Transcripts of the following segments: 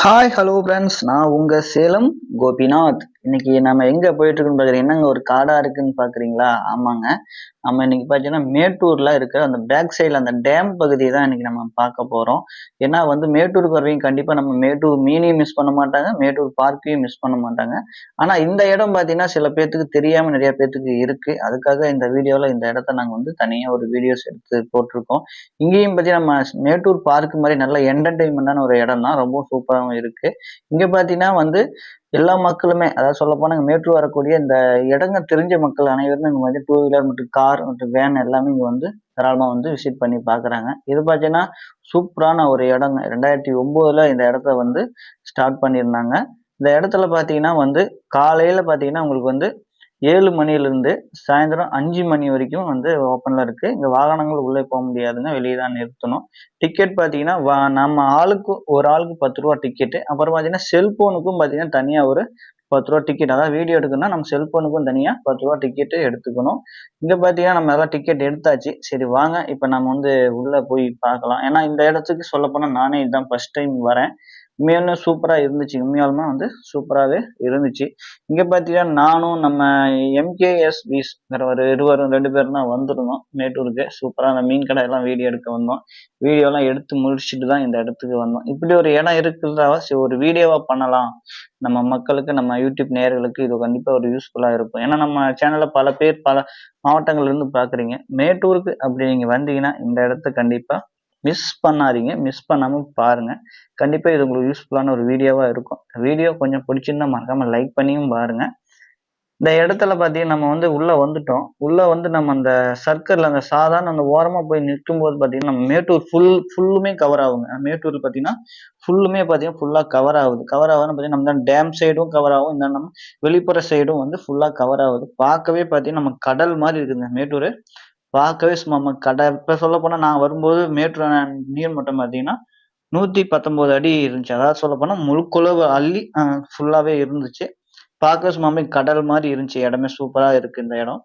Hi hello friends, நான் உங்க சேலம் கோபிநாத். இன்னைக்கு நம்ம எங்க போயிட்டு இருக்கோம்னு பாக்குறீங்க, என்னங்க ஒரு காடா இருக்குன்னு பாக்குறீங்களா? ஆமாங்க, நம்ம இன்னைக்கு பாத்தீங்கன்னா மேட்டூர்ல இருக்க அந்த பேக் சைடுல அந்த டேம் பகுதியை தான் இன்னைக்கு நம்ம பார்க்க போறோம். ஏன்னா மேட்டூருக்கு வர்றவங்க கண்டிப்பா நம்ம மேட்டூர் மீனையும் மிஸ் பண்ண மாட்டாங்க, மேட்டூர் பார்க்கையும் மிஸ் பண்ண மாட்டாங்க. ஆனா இந்த இடம் பாத்தீங்கன்னா சில பேர்த்துக்கு தெரியாம நிறைய பேர்த்துக்கு இருக்கு. அதுக்காக இந்த வீடியோல இந்த இடத்த நாங்க தனியா ஒரு வீடியோஸ் எடுத்து போட்டிருக்கோம். இங்கேயும் பத்தி நம்ம மேட்டூர் பார்க் மாதிரி நல்ல என்டர்டைன்மெண்டான ஒரு இடம் தான், ரொம்ப சூப்பராகவும் இருக்கு. இங்க பாத்தீங்கன்னா எல்லா மக்களுமே, அதாவது சொல்ல போனா மேட்டூர் வரக்கூடிய இந்த இடங்க தெரிஞ்ச மக்கள் அனைவருமே இங்க டூ வீலர் மற்றும் கார் மற்றும் வேன் எல்லாமே இங்க தாராளமா விசிட் பண்ணி பாக்குறாங்க. இது பாத்தீங்கன்னா சூப்பரான ஒரு இடங்க. 2009 இந்த இடத்த ஸ்டார்ட் பண்ணியிருந்தாங்க. இந்த இடத்துல பாத்தீங்கன்னா காலையில பாத்தீங்கன்னா உங்களுக்கு 7 மணியிலிருந்து சாயந்தரம் 5 மணி வரைக்கும் ஓப்பன்ல இருக்கு. இங்க வாகனங்கள் உள்ளே போக முடியாதுங்க, வெளியே தான் நிறுத்தணும். டிக்கெட் பாத்தீங்கன்னா நம்ம ஒரு ஆளுக்கு ரூ. 10 டிக்கெட். அப்புறம் பாத்தீங்கன்னா செல்போனுக்கும் பாத்தீங்கன்னா தனியா ஒரு ரூ. 10 டிக்கெட். அதாவது வீடியோ எடுக்கணும்னா நம்ம செல்போனுக்கும் தனியா ரூ. 10 டிக்கெட் எடுத்துக்கணும். இங்க பாத்தீங்கன்னா நம்ம எல்லாம் டிக்கெட் எடுத்தாச்சு. சரி வாங்க இப்ப நம்ம உள்ள போய் பார்க்கலாம். ஏன்னா இந்த இடத்துக்கு சொல்ல போனா நானே இதுதான் ஃபர்ஸ்ட் டைம் வரேன். உண்மையாலுமே சூப்பரா இருந்துச்சு. உண்மையாலுமே சூப்பராவே இருந்துச்சு. இங்க பாத்தீங்கன்னா நானும் நம்ம எம்கேஎஸ் வீஸ்ங்கிற ஒரு இருவரும் 2 பேரும் தான் வந்திருந்தோம் மேட்டூருக்கு. சூப்பரா அந்த மீன் கடை எல்லாம் வீடியோ எடுக்க வந்தோம். வீடியோ எல்லாம் எடுத்து முடிச்சுட்டு தான் இந்த இடத்துக்கு வந்தோம். இப்படி ஒரு இடம் இருக்குதா, சரி ஒரு வீடியோவா பண்ணலாம். நம்ம மக்களுக்கு, நம்ம யூடியூப் நேயர்களுக்கு இது கண்டிப்பா ஒரு யூஸ்ஃபுல்லா இருக்கும். ஏன்னா நம்ம சேனல்ல பல பேர் பல மாவட்டங்கள்ல இருந்து பாக்குறீங்க. மேட்டூருக்கு அப்படி நீங்க வந்தீங்கன்னா இந்த இடத்த கண்டிப்பா மிஸ் பண்ணாதீங்க. மிஸ் பண்ணாம பாருங்க. கண்டிப்பா இது உங்களுக்கு யூஸ்ஃபுல்லான ஒரு வீடியோவா இருக்கும். வீடியோ கொஞ்சம் பிடிச்சிருந்தா மறக்காம லைக் பண்ணியும் பாருங்க. இந்த இடத்துல பாத்தீங்கன்னா நம்ம உள்ள வந்துட்டோம். உள்ள நம்ம அந்த சர்க்கிள்ல அந்த சாதாரண அந்த ஓரமா போய் நிற்கும் போது பாத்தீங்கன்னா நம்ம மேட்டூர் ஃபுல்லுமே கவர் ஆகுங்க. மேட்டூர் பாத்தீங்கன்னா ஃபுல்லுமே பாத்தீங்கன்னா ஃபுல்லா கவர் ஆகுது. கவர் ஆகுதுன்னு பாத்தீங்கன்னா நம்ம டேம் சைடும் கவர் ஆகும், இந்த நம்ம வெளிப்புற சைடும் ஃபுல்லா கவர் ஆகுது. பார்க்கவே பாத்தீங்கன்னா நம்ம கடல் மாதிரி இருக்குங்க மேட்டூர். பார்க்கவே சும்மா கடல். இப்ப சொல்ல போனா நான் வரும்போது மேட்டூர் நீர் மட்டம் பாத்தீங்கன்னா 119 அடி இருந்துச்சு. அதாவது சொல்ல போனா முழுக்குளவு அள்ளி ஃபுல்லாவே இருந்துச்சு. பார்க்க சும்மா கடல் மாதிரி இருந்துச்சு. இடமே சூப்பரா இருக்கு இந்த இடம்.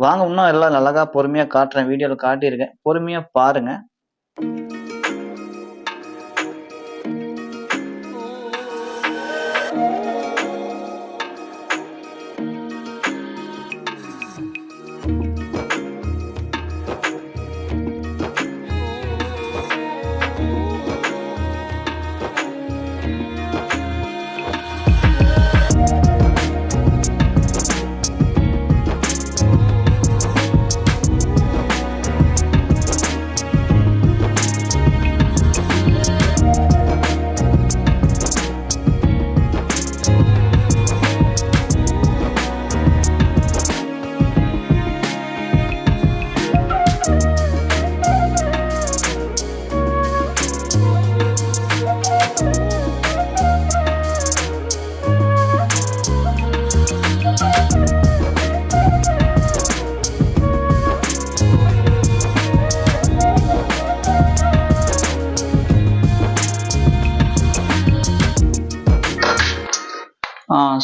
வாங்க இன்னும் எல்லாம் அழகா பொறுமையா காட்டுறேன். வீடியோல காட்டியிருக்கேன், பொறுமையா பாருங்க.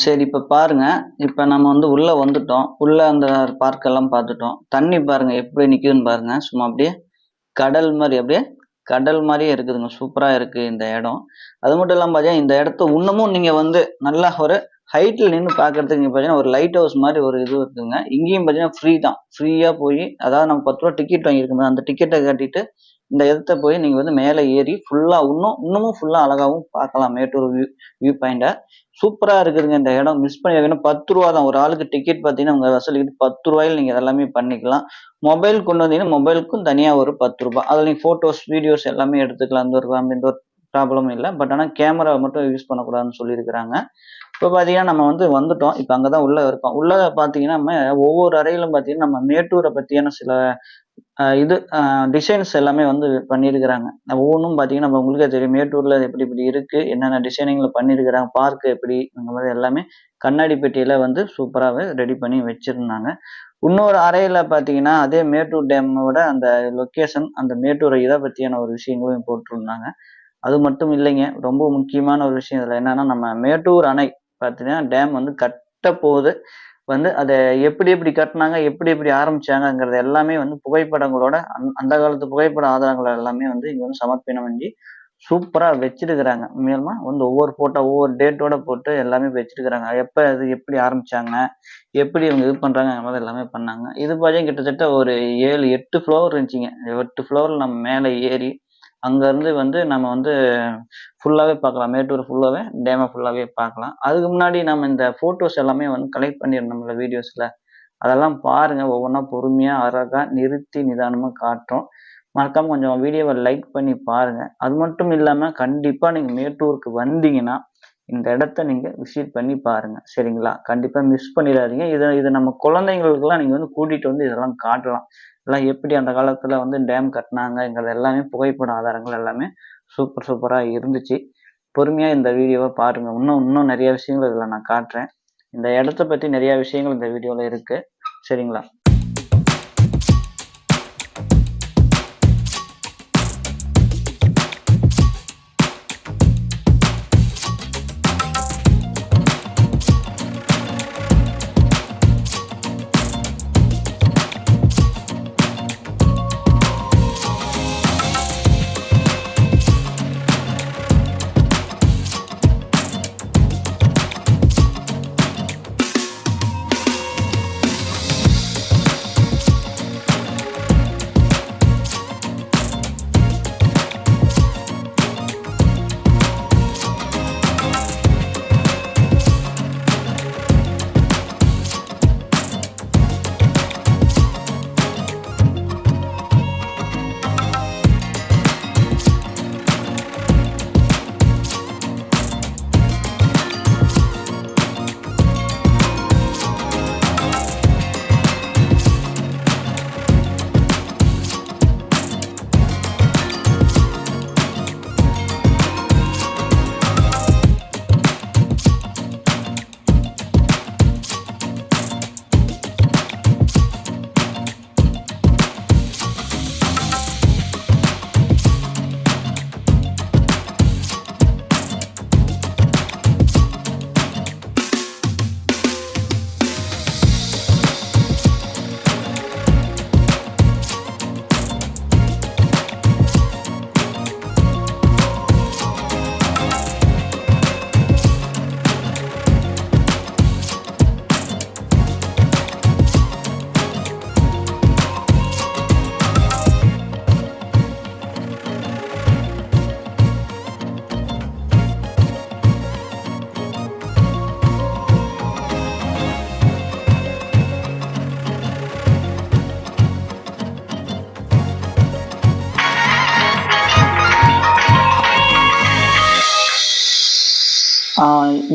சரி இப்ப பாருங்க. இப்ப நம்ம உள்ள வந்துட்டோம். உள்ள அந்த பார்க் எல்லாம் பார்த்துட்டோம். தண்ணி பாருங்க எப்படி நிக்குதுன்னு பாருங்க. சும்மா அப்படியே கடல் மாதிரி, அப்படியே கடல் மாதிரியே இருக்குதுங்க. சூப்பரா இருக்கு இந்த இடம். அது மட்டும் இல்லாம பாத்தீங்கன்னா இந்த இடத்த இன்னமும் நீங்க நல்லா ஒரு ஹைட்ல நின்று பாக்குறதுக்கு இங்க பாத்தீங்கன்னா ஒரு லைட் ஹவுஸ் மாதிரி ஒரு இது இருக்குங்க. இங்கேயும் பாத்தீங்கன்னா ஃப்ரீ தான். ஃப்ரீயா போய், அதாவது நம்ம ரூ. 10 டிக்கெட் வாங்கியிருக்கோம், அந்த டிக்கெட்டை கட்டிட்டு இந்த இடத்த போய் நீங்க மேலே ஏறி ஃபுல்லா இன்னமும் ஃபுல்லா அழகாவும் பார்க்கலாம். மேட்டூர் வியூ பாயிண்ட சூப்பரா இருக்குதுங்க இந்த இடம். மிஸ் பண்ணிருக்கீங்கன்னா ரூ. 10 தான். ஒரு ஆளுக்கு டிக்கெட் பாத்தீங்கன்னா உங்க வசூலிக்கு ரூ. 10 நீங்க எல்லாமே பண்ணிக்கலாம். மொபைல் கொண்டு வந்தீங்கன்னா மொபைலுக்கும் தனியா ஒரு ரூ. 10. அதுல நீங்க போட்டோஸ் வீடியோஸ் எல்லாமே எடுத்துக்கலாம். எந்த ஒரு ப்ராப்ளமும் இல்லை. பட் ஆனா கேமரா மட்டும் யூஸ் பண்ணக்கூடாதுன்னு சொல்லியிருக்கிறாங்க. இப்போ பாத்தீங்கன்னா நம்ம வந்துட்டோம். இப்ப அங்கதான் உள்ள இருக்கோம். உள்ள பாத்தீங்கன்னா நம்ம ஒவ்வொரு அறையிலும் பாத்தீங்கன்னா நம்ம மேட்டூரை பத்தியான சில இது டிசைன்ஸ் எல்லாமே பண்ணியிருக்கிறாங்க. ஒவ்வொன்றும் பாத்தீங்கன்னா நம்ம உங்களுக்கே தெரியும் மேட்டூர்ல எப்படி இப்படி இருக்கு, என்னென்ன டிசைனிங்ல பண்ணியிருக்கிறாங்க, பார்க் எப்படி அந்த மாதிரி எல்லாமே கண்ணாடி பெட்டியில சூப்பராகவே ரெடி பண்ணி வச்சிருந்தாங்க. இன்னொரு அறையில பாத்தீங்கன்னா அதே மேட்டூர் டேமோட அந்த லொக்கேஷன், அந்த மேட்டூரை இதை பத்தியான ஒரு விஷயங்களும் போட்டிருந்தாங்க. அது மட்டும் இல்லைங்க, ரொம்ப முக்கியமான ஒரு விஷயம் இதுல என்னன்னா, நம்ம மேட்டூர் அணை பாத்தீங்கன்னா டேம் கட்ட போகுது. அதை எப்படி எப்படி கட்டினாங்க, எப்படி எப்படி ஆரம்பிச்சாங்கங்கிறது எல்லாமே புகைப்படங்களோட அந்த காலத்து புகைப்பட ஆதாரங்கள் எல்லாமே இங்க சமர்ப்பணம் பண்ணி சூப்பராக வச்சிருக்கிறாங்க. மேலுமா வந்து ஒவ்வொரு ஃபோட்டோ ஒவ்வொரு டேட்டோட போட்டு எல்லாமே வச்சிருக்கிறாங்க. எப்போ இது எப்படி ஆரம்பிச்சாங்க, எப்படி இவங்க இது பண்ணுறாங்க மாதிரி எல்லாமே பண்ணாங்க. இது பார்த்தீங்கன்னா கிட்டத்தட்ட ஒரு 7, 8 ஃப்ளோர் இருந்துச்சுங்க. 8 ஃப்ளோரில் நம்ம மேலே ஏறி அங்கேருந்து வந்து நம்ம வந்து ஃபுல்லாகவே பார்க்கலாம். மேட்டூர் ஃபுல்லாகவே டேமை ஃபுல்லாகவே பார்க்கலாம். அதுக்கு முன்னாடி நம்ம இந்த ஃபோட்டோஸ் எல்லாமே வந்து கலெக்ட் பண்ணியிருந்தோம்ல வீடியோஸில், அதெல்லாம் பாருங்கள். ஒவ்வொன்றா பொறுமையாக அழகாக நிறுத்தி நிதானமாக காட்டுறோம். மறக்காமல் கொஞ்சம் வீடியோவை லைக் பண்ணி பாருங்கள். அது மட்டும் இல்லாமல் கண்டிப்பாக நீங்கள் மேட்டூருக்கு வந்தீங்கன்னா இந்த இடத்த நீங்கள் விசிட் பண்ணி பாருங்கள். சரிங்களா? கண்டிப்பாக மிஸ் பண்ணிடாதீங்க. இதை நம்ம குழந்தைங்களுக்கெல்லாம் நீங்கள் வந்து கூட்டிகிட்டு வந்து இதெல்லாம் காட்டலாம். இதெல்லாம் எப்படி அந்த காலத்தில் வந்து டேம் கட்டினாங்கங்கிறது எல்லாமே புகைப்பட ஆதாரங்கள் எல்லாமே சூப்பராக இருந்துச்சு. பொறுமையாக இந்த வீடியோவை பாருங்கள். இன்னும் நிறைய விஷயங்கள் இதில் நான் காட்டுறேன். இந்த இடத்த பற்றி நிறைய விஷயங்கள் இந்த வீடியோவில் இருக்குது. சரிங்களா?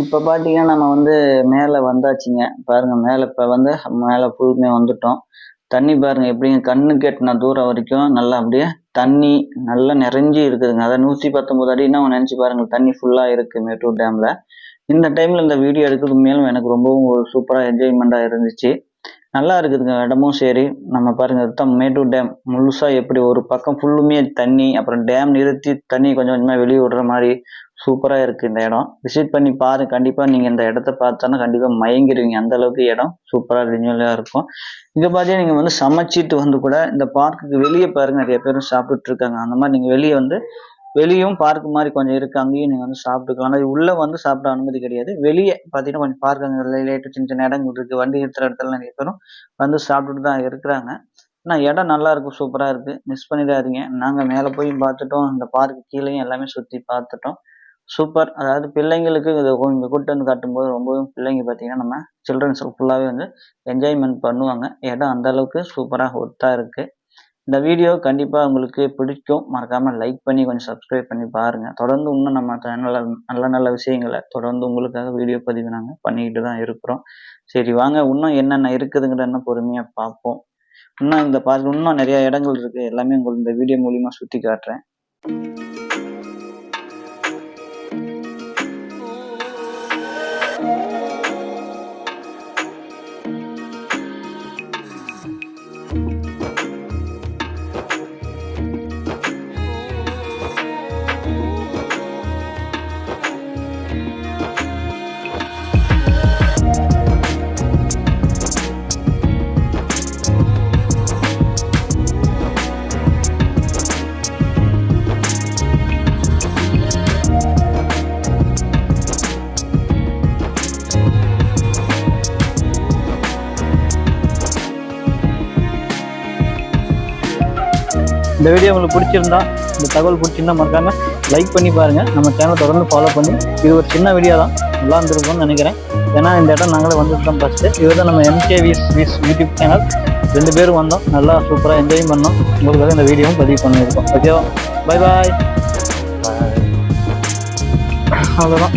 இப்போ பார்த்தீங்கன்னா நம்ம வந்து மேலே வந்தாச்சுங்க. பாருங்க மேலே இப்போ வந்து மேலே ஃபுல்லுமே வந்துட்டோம். தண்ணி பாருங்க எப்படிங்க கண்ணுக்கு எட்டின தூரம் வரைக்கும் நல்லா அப்படியே தண்ணி நல்லா நிறைஞ்சி இருக்குதுங்க. அதாவது 119 அடின்னா நினச்சி பாருங்க தண்ணி ஃபுல்லாக இருக்குது மேட்டூர் டேமில். இந்த டைமில் இந்த வீடியோ எடுக்கிறது மேலும் எனக்கு ரொம்பவும் ஒரு சூப்பராக என்ஜாய்மெண்ட்டாக இருந்துச்சு. நல்லா இருக்குதுங்க இடமும் சரி. நம்ம பாருங்க இதுதான் மேட்டூர் டேம் முழுசாக எப்படி ஒரு பக்கம் ஃபுல்லுமே தண்ணி, அப்புறம் டேம் நிறுத்தி தண்ணி கொஞ்சம் கொஞ்சமாக வெளியே விடுற மாதிரி சூப்பராக இருக்குது இந்த இடம். விசிட் பண்ணி பாருங்க. கண்டிப்பாக நீங்கள் இந்த இடத்த பார்த்தோன்னா கண்டிப்பாக மயங்கிடுவீங்க. அந்த அளவுக்கு இடம் சூப்பராக ரினியூவலாக இருக்கும். இங்கே பார்த்தீங்கன்னா நீங்கள் வந்து சமைச்சிட்டு வந்து கூட இந்த பார்க்குக்கு வெளியே பாருங்க நிறைய பேரும் சாப்பிட்டுட்டு இருக்காங்க. அந்த மாதிரி நீங்கள் வெளியே வந்து வெளியும் பார்க் மாதிரி கொஞ்சம் இருக்கு, அங்கேயும் நீங்க வந்து சாப்பிட்டுக்கலாம். ஆனால் உள்ள வந்து சாப்பிட அனுமதி கிடையாது. வெளியே பார்த்தீங்கன்னா கொஞ்சம் பார்க் அங்கே ரிலேட்டட் சின்ன சின்ன இடங்கள் இருக்கு. வண்டி நிறுத்துற இடத்துல நிறைய பேரும் வந்து சாப்பிட்டுட்டு தான் இருக்கிறாங்க. ஆனால் இடம் நல்லா இருக்கும், சூப்பரா இருக்கு. மிஸ் பண்ணிடாதீங்க. நாங்கள் மேலே போய் பார்த்துட்டோம், இந்த பார்க்கு கீழேயும் எல்லாமே சுற்றி பார்த்துட்டோம். சூப்பர். அதாவது பிள்ளைங்களுக்கு இதை இங்கே கூட்டு வந்து காட்டும்போது ரொம்பவும் பிள்ளைங்க பார்த்தீங்கன்னா நம்ம சில்ட்ரன்ஸ் ஃபுல்லாகவே வந்து என்ஜாய்மெண்ட் பண்ணுவாங்க. இடம் அந்த அளவுக்கு சூப்பராக ஒர்த்தாக இருக்கு. இந்த வீடியோ கண்டிப்பாக உங்களுக்கு பிடிக்கும். மறக்காமல் லைக் பண்ணி கொஞ்சம் சப்ஸ்கிரைப் பண்ணி பாருங்கள். தொடர்ந்து இன்னும் நம்ம சேனலில் நல்ல நல்ல விஷயங்களை தொடர்ந்து உங்களுக்காக வீடியோ பதிவு நாங்கள் பண்ணிக்கிட்டு தான் இருக்கிறோம். சரி வாங்க இன்னும் என்னென்ன இருக்குதுங்கிறத பொறுமையாக பார்ப்போம். இன்னும் இந்த பார்க்க இன்னும் நிறைய இடங்கள் இருக்குது. எல்லாமே உங்களுக்கு இந்த வீடியோ மூலிமா சுற்றி காட்டுறேன். இந்த வீடியோ உங்களுக்கு பிடிச்சிருந்தா, இந்த தகவல் பிடிச்சிருந்தா மறக்காம லைக் பண்ணி பாருங்கள். நம்ம சேனலை தொடர்ந்து ஃபாலோ பண்ணி, இது ஒரு சின்ன வீடியோ தான், நல்லா இருந்திருக்கும்னு நினைக்கிறேன். ஏன்னா இந்த இடம் நாங்களே வந்துட்டு தான் ஃபஸ்ட்டு. இவர் தான் நம்ம MKV's யூடியூப் சேனல். 2 பேரும் வந்தோம், நல்லா சூப்பராக என்ஜாய் பண்ணோம். உங்களுக்காக இந்த வீடியோவும் பதிவு பண்ணியிருக்கோம். ஓகேவா? பாய் பாய். அவ்வளோதான்.